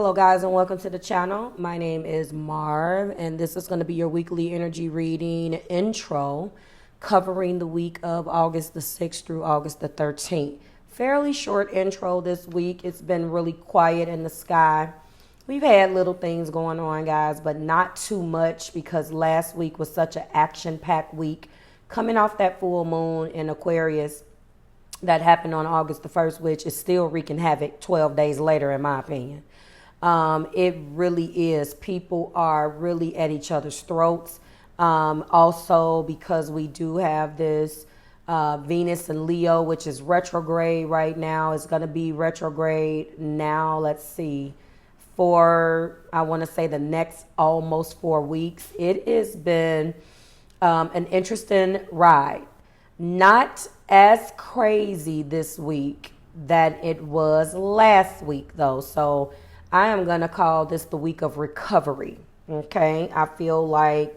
Hello guys and welcome to the channel. My name is Marv and this is going to be your weekly energy reading intro covering the week of August the 6th through August the 13th. Fairly short intro this week. It's been really quiet in the sky. We've had little things going on, guys, but not too much because last week was such an action-packed week. Coming off that full moon in Aquarius that happened on August the 1st, which is still wreaking havoc 12 days later, in my opinion. It really is. People are really at each other's throats. Also, because we do have this Venus and Leo, which is retrograde right now. It's going to be retrograde now, let's see, for, I want to say, the next almost 4 weeks. It has been an interesting ride. Not as crazy this week that it was last week, though. So I am going to call this the week of recovery. Okay. I feel like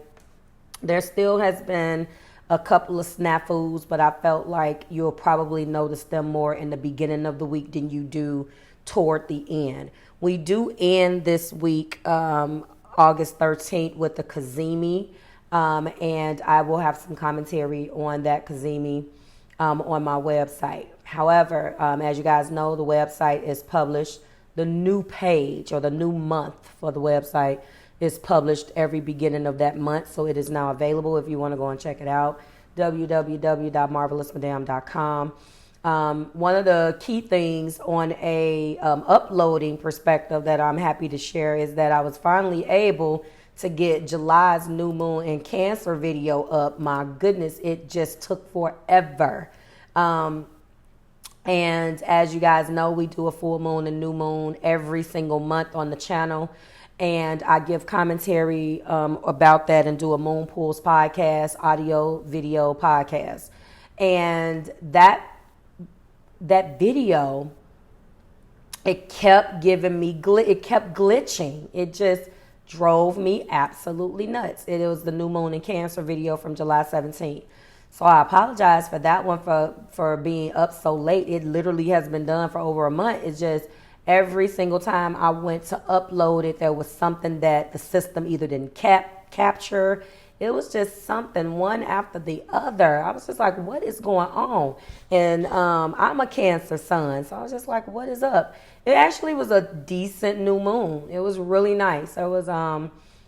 there still has been a couple of snafus, but I felt like you'll probably notice them more in the beginning of the week than you do toward the end. We do end this week, August 13th, with the Cazimi. And I will have some commentary on that Cazimi on my website. However, as you guys know, the website is published. The new page or the new month for the website is published every beginning of that month. So it is now available if you want to go and check it out. www.marveloustribe.com. One of the key things on a uploading perspective that I'm happy to share is that I was finally able to get July's new moon in Cancer video up. My goodness, it just took forever. And as you guys know, we do a full moon and new moon every single month on the channel. And I give commentary about that and do a Moon Pools podcast, audio, video podcast. And that video, it kept giving me, it kept glitching. It just drove me absolutely nuts. It was the new moon in Cancer video from July 17th. So I apologize for that one for being up so late. It literally has been done for over a month. It's just every single time I went to upload it, there was something that the system either didn't capture. It was just something one after the other. I was just like, what is going on? And I'm a Cancer sun, so I was just like, what is up? It actually was a decent new moon. It was really nice. It was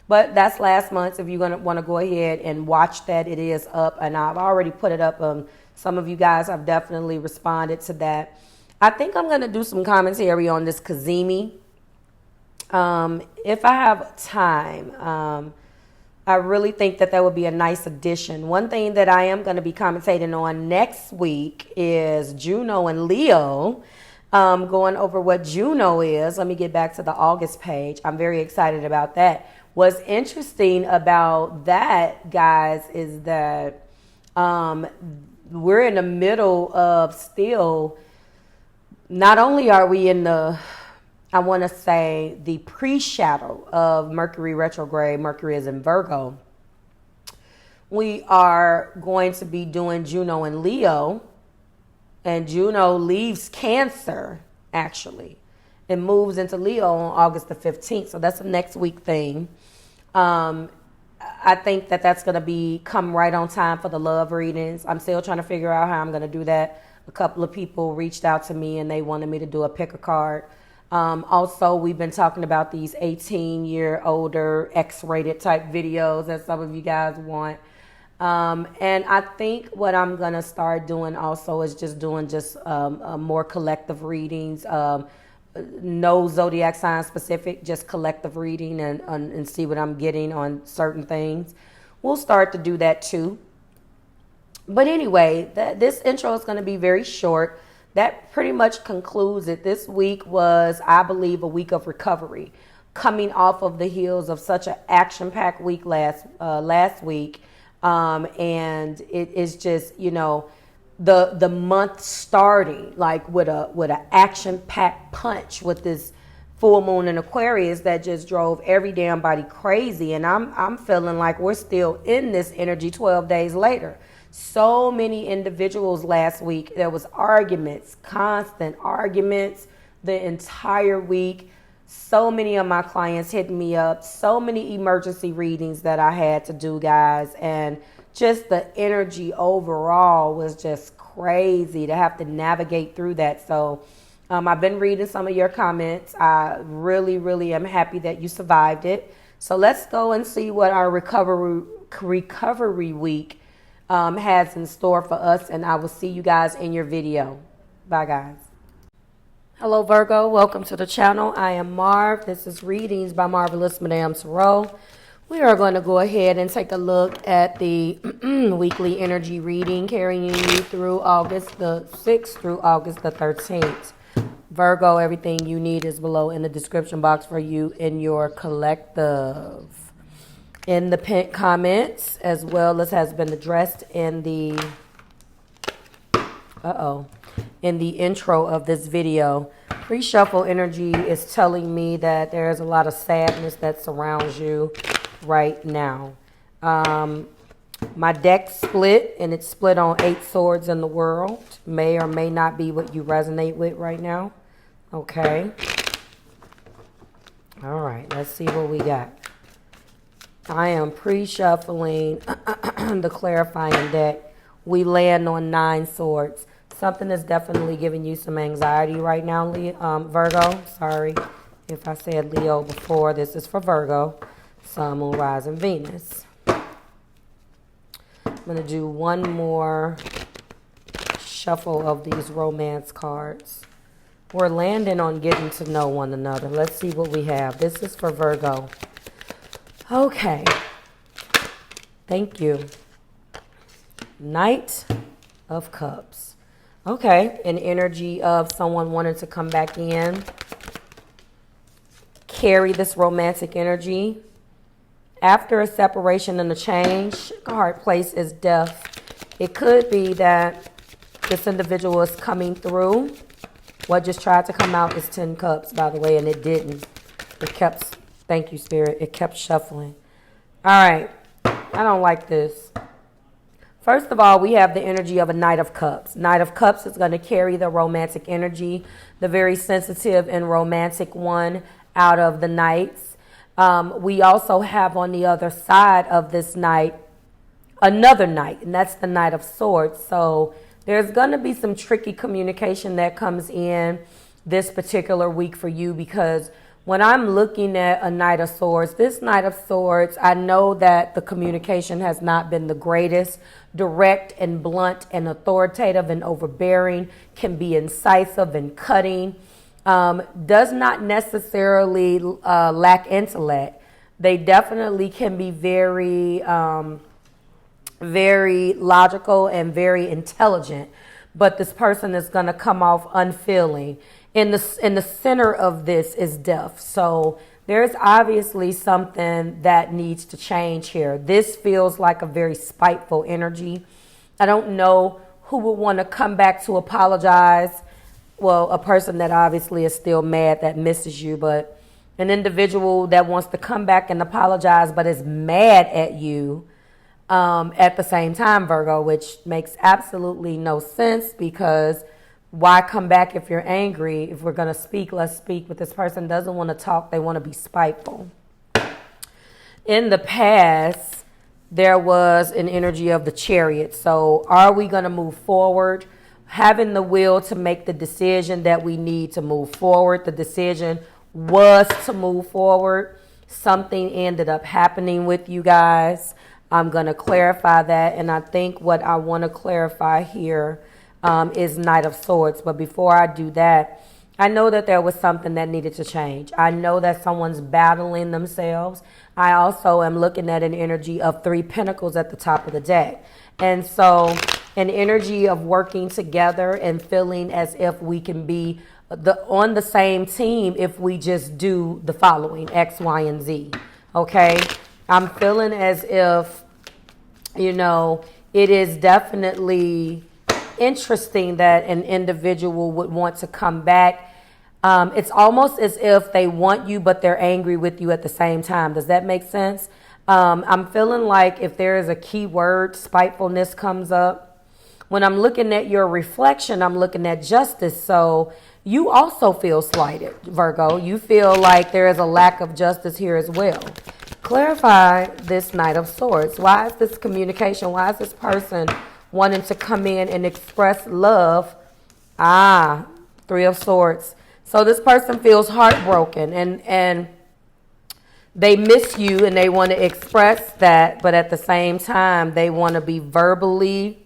but that's last month. If you're gonna want to go ahead and watch that, it is up, and I've already put it up. Some of you guys have definitely responded to that. I think I'm gonna do some commentary on this Cazimi. If I have time, I really think that would be a nice addition. One thing that I am going to be commentating on next week is Juno and Leo. Going over what Juno is. Let me get back to the August page. I'm very excited about that. What's interesting about that, guys, is that we're in the middle of still, not only are we in the, I want to say, the pre-shadow of Mercury retrograde. Mercury is in Virgo. We are going to be doing Juno and Leo. And Juno leaves Cancer, actually, and moves into Leo on August the 15th. So that's a next week thing. I think that that's going to come right on time for the love readings. I'm still trying to figure out how I'm going to do that. A couple of people reached out to me and they wanted me to do a pick a card. Also, we've been talking about these 18-year older X-rated type videos that some of you guys want. And I think what I'm going to start doing also is just doing more collective readings. No zodiac sign specific, just collective reading and see what I'm getting on certain things. We'll start to do that too. But anyway, this intro is going to be very short. That pretty much concludes it. This week was, I believe, a week of recovery, coming off of the heels of such an action-packed week last week. And it is just, the month starting like with an action-packed punch with this full moon in Aquarius that just drove every damn body crazy. And I'm feeling like we're still in this energy 12 days later. So many individuals last week, there was arguments, constant arguments the entire week. So many of my clients hit me up, so many emergency readings that I had to do, guys. And just the energy overall was just crazy to have to navigate through that. So I've been reading some of your comments. I really, really am happy that you survived it. So let's go and see what our recovery week has in store for us. And I will see you guys in your video. Bye, guys. Hello, Virgo. Welcome to the channel. I am Marv. This is Readings by Marvelous Madame THRU. We are going to go ahead and take a look at the weekly energy reading carrying you through August the 6th through August the 13th. Virgo, everything you need is below in the description box for you in your collective. In the pinned comments, as well as has been addressed in the in the intro of this video, pre-shuffle energy is telling me that there's a lot of sadness that surrounds you right now. My deck split, and it's split on 8 swords in the world. May or may not be what you resonate with right now. Okay. All right, let's see what we got. I am pre-shuffling the clarifying deck. We land on 9 swords. Something is definitely giving you some anxiety right now, Virgo. Sorry if I said Leo before. This is for Virgo. Sun, Moon, Rising, Venus. I'm going to do one more shuffle of these romance cards. We're landing on getting to know one another. Let's see what we have. This is for Virgo. Okay. Thank you. Knight of Cups. Okay, an energy of someone wanting to come back in, carry this romantic energy. After a separation and a change, card place is death. It could be that this individual is coming through. What just tried to come out is 10 cups, by the way, and it didn't. It kept, thank you, Spirit, it kept shuffling. All right, I don't like this. First of all, we have the energy of a Knight of Cups. Knight of Cups is going to carry the romantic energy, the very sensitive and romantic one out of the Knights. We also have on the other side of this Knight, another Knight, and that's the Knight of Swords. So there's going to be some tricky communication that comes in this particular week for you, because when I'm looking at a Knight of Swords, this Knight of Swords, I know that the communication has not been the greatest. Direct and blunt and authoritative and overbearing, can be incisive and cutting. Does not necessarily lack intellect. They definitely can be very, very logical and very intelligent. But this person is going to come off unfeeling. In the center of this is death. So there's obviously something that needs to change here. This feels like a very spiteful energy. I don't know who would want to come back to apologize. Well, a person that obviously is still mad, that misses you, but an individual that wants to come back and apologize but is mad at you at the same time, Virgo, which makes absolutely no sense, because why come back if you're angry? If we're going to speak, let's speak. But this person doesn't want to talk. They want to be spiteful. In the past, there was an energy of the Chariot. So are we going to move forward? Having the will to make the decision that we need to move forward. The decision was to move forward. Something ended up happening with you guys. I'm going to clarify that. And I think what I want to clarify here is Knight of Swords. But before I do that, I know that there was something that needed to change. I know that someone's battling themselves. I also am looking at an energy of 3 Pentacles at the top of the deck. And so an energy of working together and feeling as if we can be on the same team if we just do the following, X, Y, and Z. Okay? I'm feeling as if, you know, it is definitely interesting that an individual would want to come back. It's almost as if they want you, but they're angry with you at the same time. Does that make sense? I'm feeling like if there is a key word, spitefulness comes up. when I'm looking at your reflection, I'm looking at justice. So you also feel slighted, Virgo. You feel like there is a lack of justice here as well. Clarify this Knight of Swords. Why is this communication? Why is this person wanting to come in and express love? Three of Swords. So this person feels heartbroken and they miss you and they want to express that, but at the same time, they want to be verbally,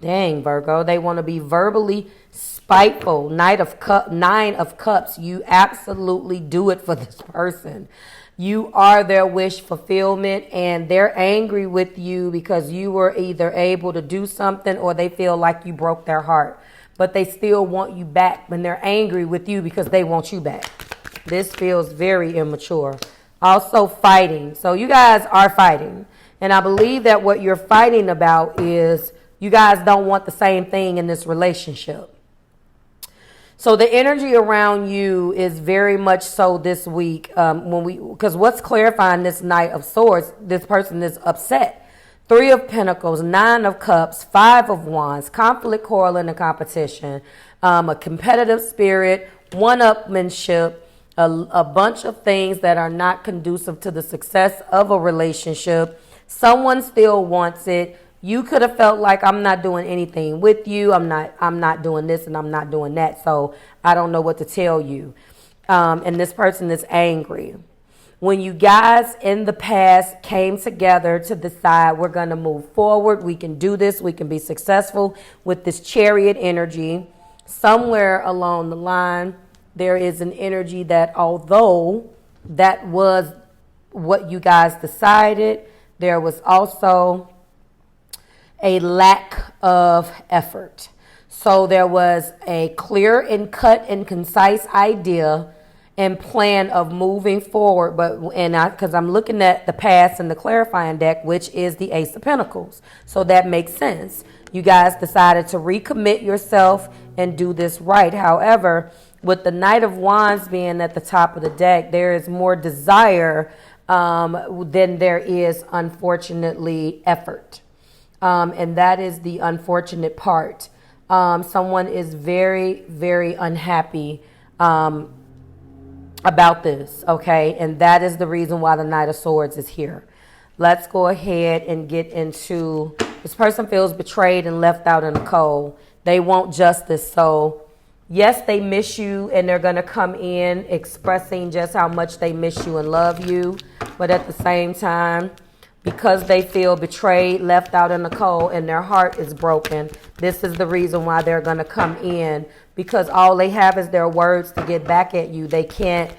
dang, Virgo, they want to be verbally spiteful. Nine of Cups, you absolutely do it for this person. You are their wish fulfillment, and they're angry with you because you were either able to do something or they feel like you broke their heart. But they still want you back when they're angry with you because they want you back. This feels very immature. Also fighting. So you guys are fighting. And I believe that what you're fighting about is you guys don't want the same thing in this relationship. So the energy around you is very much so this week. Because what's clarifying this Knight of Swords, this person is upset. 3 of Pentacles, 9 of Cups, 5 of Wands, conflict, quarreling, and competition, a competitive spirit, one-upmanship, a bunch of things that are not conducive to the success of a relationship. Someone still wants it. You could have felt like I'm not doing anything with you. I'm not doing this and I'm not doing that. So I don't know what to tell you. And this person is angry. When you guys in the past came together to decide we're going to move forward, we can do this, we can be successful with this Chariot energy, somewhere along the line, there is an energy that although that was what you guys decided, there was also a lack of effort. So there was a clear and cut and concise idea and plan of moving forward, because I'm looking at the past and the clarifying deck, which is the Ace of Pentacles. So that makes sense. You guys decided to recommit yourself and do this right. However, with the Knight of Wands being at the top of the deck, there is more desire than there is, unfortunately, effort. And that is the unfortunate part. Someone is very, very unhappy about this, okay? And that is the reason why the Knight of Swords is here. Let's go ahead and get into, this person feels betrayed and left out in the cold. They want justice. So yes, they miss you and they're going to come in expressing just how much they miss you and love you. But at the same time, because they feel betrayed, left out in the cold, and their heart is broken, this is the reason why they're going to come in, because all they have is their words to get back at you. They can't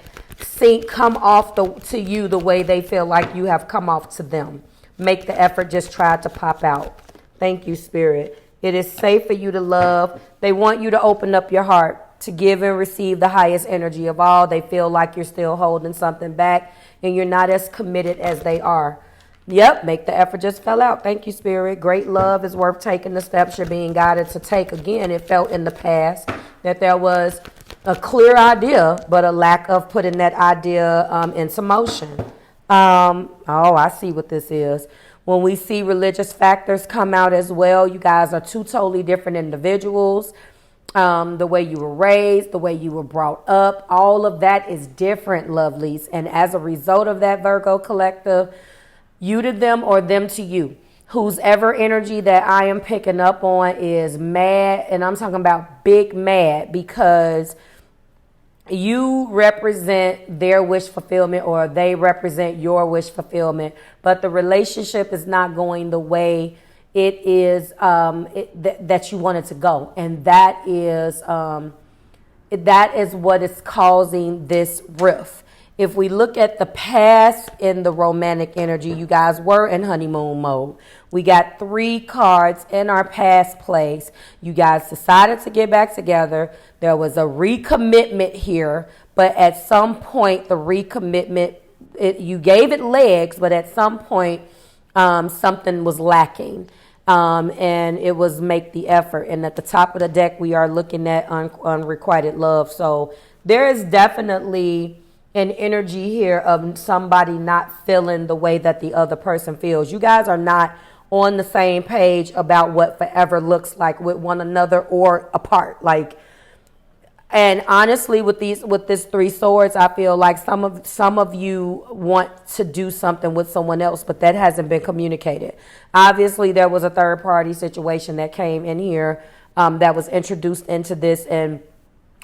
come off to you the way they feel like you have come off to them. Make the effort, just try to pop out. Thank you, Spirit. It is safe for you to love. They want you to open up your heart to give and receive the highest energy of all. They feel like you're still holding something back and you're not as committed as they are. Yep, make the effort, just fell out. Thank you, Spirit. Great love is worth taking the steps you're being guided to take. Again, it felt in the past that there was a clear idea, but a lack of putting that idea into motion. I see what this is. When we see religious factors come out as well, you guys are two totally different individuals. The way you were raised, the way you were brought up, all of that is different, lovelies. And as a result of that, Virgo collective, you to them or them to you. Whose ever energy that I am picking up on is mad, and I'm talking about big mad, because you represent their wish fulfillment or they represent your wish fulfillment, but the relationship is not going the way it is that you want it to go. And that is what is causing this rift. If we look at the past in the romantic energy, you guys were in honeymoon mode. We got 3 cards in our past place. You guys decided to get back together. There was a recommitment here, but at some point, the recommitment, you gave it legs, but at some point, something was lacking. And it was make the effort. And at the top of the deck, we are looking at unrequited love. So there is definitely an energy here of somebody not feeling the way that the other person feels. You guys are not on the same page about what forever looks like with one another or apart. Like, and honestly, with this Three Swords, I feel like some of you want to do something with someone else, but that hasn't been communicated. Obviously, there was a third party situation that came in here that was introduced into this, and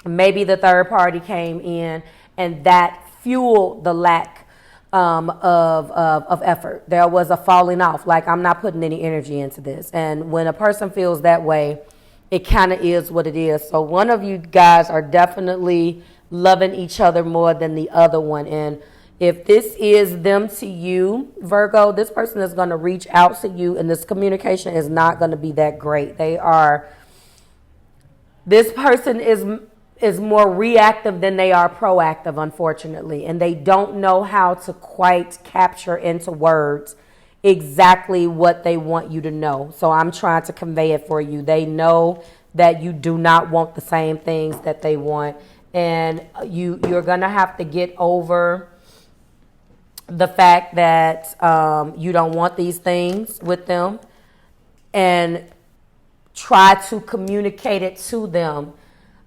maybe the third party came in, and that fueled the lack of effort. There was a falling off. Like, I'm not putting any energy into this, and when a person feels that way, it kind of is what it is. So one of you guys are definitely loving each other more than the other one. And if this is them to you, Virgo, this person is going to reach out to you, and this communication is not going to be that great. This person is more reactive than they are proactive, unfortunately. And they don't know how to quite capture into words exactly what they want you to know. So I'm trying to convey it for you. They know that you do not want the same things that they want, and you're gonna have to get over the fact that you don't want these things with them, and try to communicate it to them.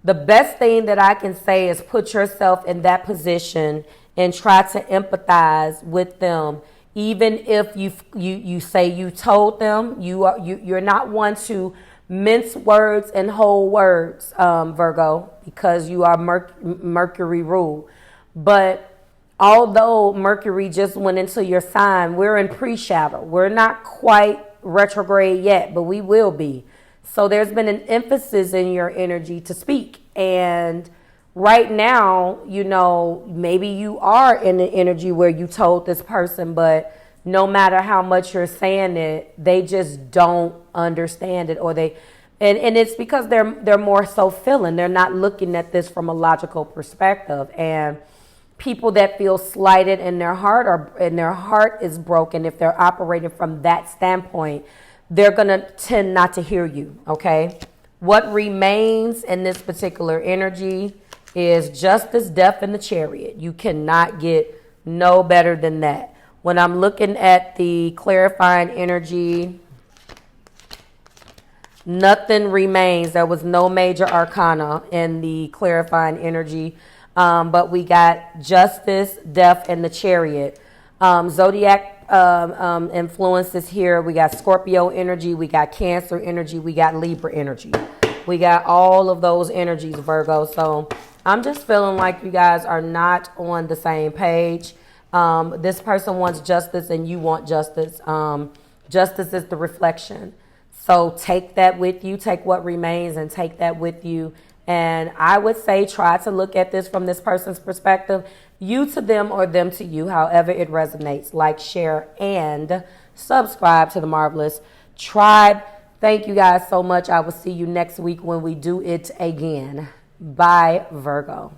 The best thing that I can say is put yourself in that position and try to empathize with them. Even if you say you told them, you're not one to mince words and whole words, Virgo, because you are Mercury ruled. But although Mercury just went into your sign, we're in pre-shadow. We're not quite retrograde yet, but we will be. So there's been an emphasis in your energy to speak. And right now, maybe you are in an energy where you told this person, but no matter how much you're saying it, they just don't understand it, and it's because they're more so feeling. They're not looking at this from a logical perspective. And people that feel slighted in their heart their heart is broken, if they're operating from that standpoint, they're gonna tend not to hear you. Okay, what remains in this particular energy is justice, death, and the Chariot. You cannot get no better than that. When I'm looking at the clarifying energy, nothing remains. There was no major arcana in the clarifying energy, but we got justice, death, and the Chariot. Zodiac influences here. We got Scorpio energy, we got Cancer energy, we got Libra energy. We got all of those energies, Virgo. So I'm just feeling like you guys are not on the same page. This person wants justice and you want justice. Justice is the reflection. So take that with you. Take what remains and take that with you. And I would say try to look at this from this person's perspective. You to them or them to you, however it resonates. Like, share, and subscribe to the Marvelous Tribe. Thank you guys so much. I will see you next week when we do it again. Bye, Virgo.